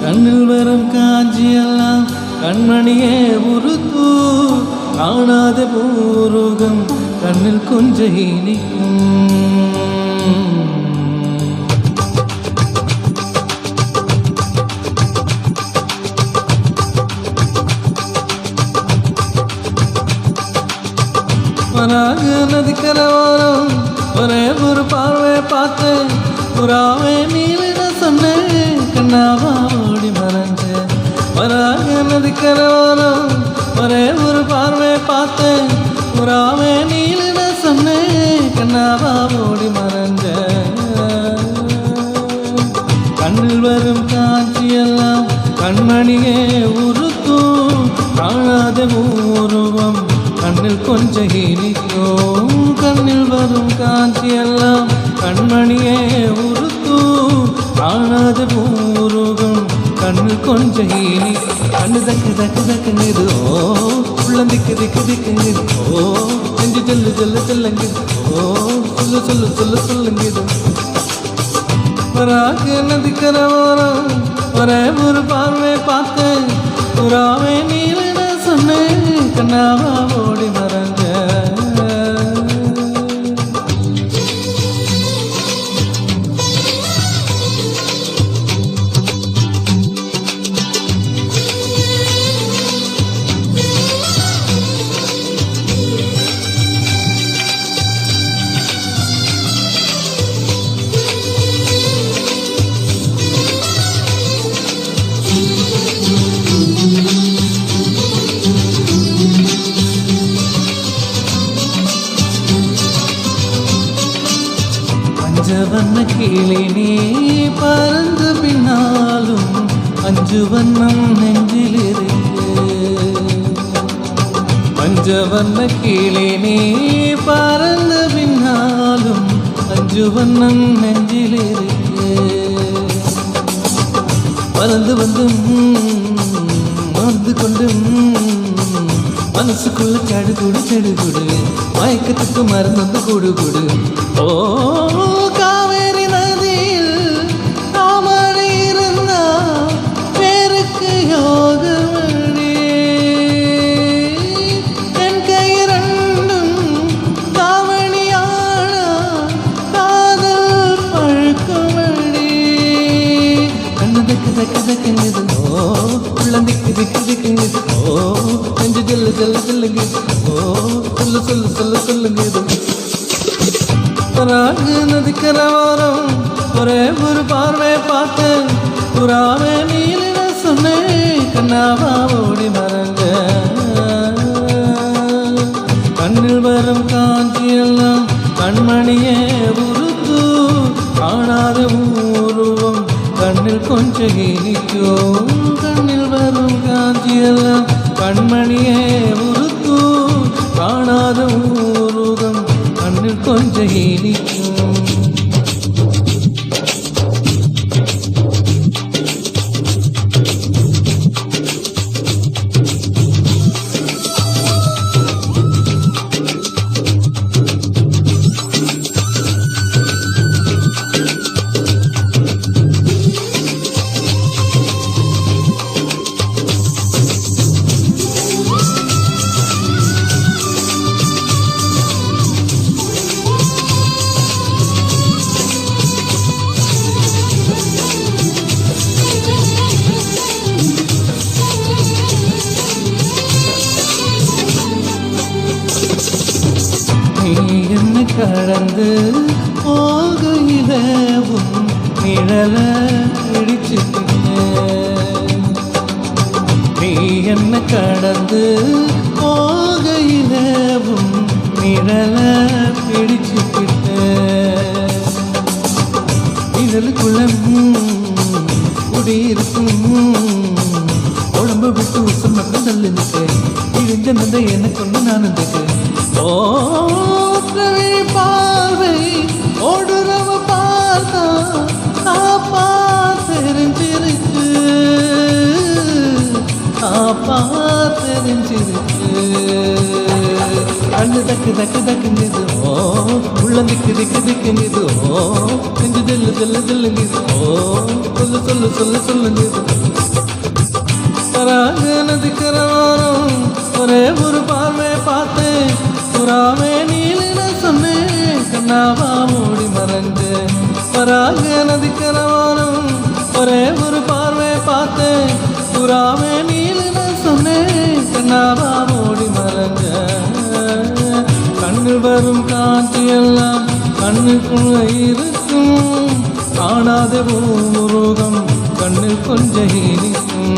கண்ணில் வரும் காட்சியெல்லாம் கண்மணியே உருத்து காணாத பூருகம் கண்ணில் கொஞ்சம் இனிக்கும். வராக நதிக்கரவோரம் ஒரே ஒரு பார்வை பார்த்தேன், புறாவே நீலின சொன்னேன், கண்ணாவா ஓடி மறைஞ்சேன். வராக நதிக்கரவோரம் ஒரே ஒரு பார்வை பார்த்தேன், புறாவே நீலின சொன்னேன், கண்ணாவா ஓடி மறைஞ்சேன். கண்ணில் வரும் காட்சியெல்லாம் கண்மணியே உருத்தும் காணாத உருவம் கண்ணில் கொஞ்சம் இனிக்கும். கண்ணில் வரும் காட்சியெல்லாம் கண்மணியே உருத்தும் காணாத பூருகம் கண்ணில் கொஞ்சம் இனிக்கும். கண்ணு தக்கு தக்கு தக்குங்குது ஓ, உள்ள திக்கு திக்கு திக்குங்குது ஓ, நெஞ்சு சொல்லு சொல்லு சொல்லுங்குது ஓ, சொல்லு சொல்லு சொல்லு சொல்லுங்குது. வராக நதிக்கரவோரம் ஒரே ஒரு பார்வை பார்த்தேன், புறாவே நீலின சொன்னேன், கண்ணாவா ஓடி மறைஞ்ச. பஞ்சவண்ண கிளி நீ பறந்து பின்னாலும் அஞ்சு வண்ணம் நெஞ்சில் இருக்கு. பஞ்சவண்ண கிளி நீ பறந்து பின்னாலும் அஞ்சு வண்ணம் நெஞ்சில் இருக்கு. பறந்து வந்து வந்து கொண்டு மனசுக்குள்ள சடுகுடு சடுகுடு மயக்கத்துக்கு மருந்து வந்து குடு குடு. ஓ காவேரி நதியில் தாமரை இருந்தா பேருக்கு யோகமடி, என் கை ரெண்டும் தாவணியானா காதல் பழுக்கமடி. கண்ணு தக்கு தக்கு தக்குங்குது ஓ, உள்ள திக்கு திக்கு திக்குங்குது ஓ, நெஞ்சு ஜல்லு ஜல்லு சொல்லுங்குது ஓ, சொல்லு சொல்லு சொல்லு சொல்லுங்குது. வராக நதிக்கரவோரம் ஒரே ஒரு பார்வை பார்த்தேன், புறாவே நீலின சொன்னேன், கண்ணாவா ஓடி மறைஞ்ச. கண்ணில் வரும் காட்சியெல்லாம் கண்மணியே உருத்து காணாத உருவம் கண்ணில் கொஞ்சம் இனிக்கும். கண்ணில் வரும் காட்சியெல்லாம் கண்மணியே உருத்து காணாத உருவம் கண்ணில் கொஞ்சம் இனிக்கும். என்ன கடந்து போகையில உன் நிழல பிடிச்சுக்கிட்ட, நீ என்ன கடந்து போகையில உன் நிழல பிடிச்சுக்கிட்ட. இதழுக்குள்ள குடியிருக்கும் உடம்ப விட்டு உசம் மட்டும் தள்ளுந்துக்கு இழிஞ்ச நந்தை எனக்கு ஒன்று நான் இருந்துக்கு. ஓ பார்வை ஓடுறவ பார்த்தா ஆப்பா தெரிஞ்சிருக்கு, ஆப்பா தெரிஞ்சிருக்கு. கண்ணு தக்கு தக்கு தக்குங்குது ஓ, உள்ள திக்கு திக்கு திக்குங்குது ஓ, நெஞ்சு தில்லு ஜல்லு ஜல்லுங்குது ஓ சொல்லு சொல்லு சொல்லு சொல்லுங்குது வராக நதிக்கரோரம் ஒரே ஒரு பார்வை பார்த்தேன் புறாவே நீலின சொன்னேன் கண்ணாவா மூடி மறைஞ்சு வராக நதிக்கரோரம் ஒரே ஒரு பார்வை பார்த்தேன் புறாவே நீலின சொன்னேன் கண்ணாவா மூடி மறைஞ்ச கண்ணில் வரும் காட்சி எல்லாம் கண்ணுக்குள்ள இருக்கும் காணாத பூமுருகம் கண்ணில் கொஞ்சம் இனிக்கும்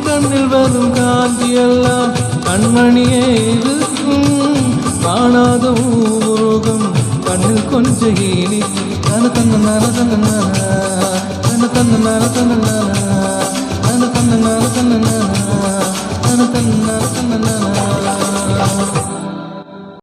கண்ணில் வரும் காட்சி எல்லாம் கண்மணியே இருக்கும் காணாத பூமுருகம் கண்ணில் கொஞ்சம் இனிக்கும் தன தன்ன நர தன்ன நர தன தன்ன நர தன்ன நர தன தன்ன நர தன்ன நர தன தன்ன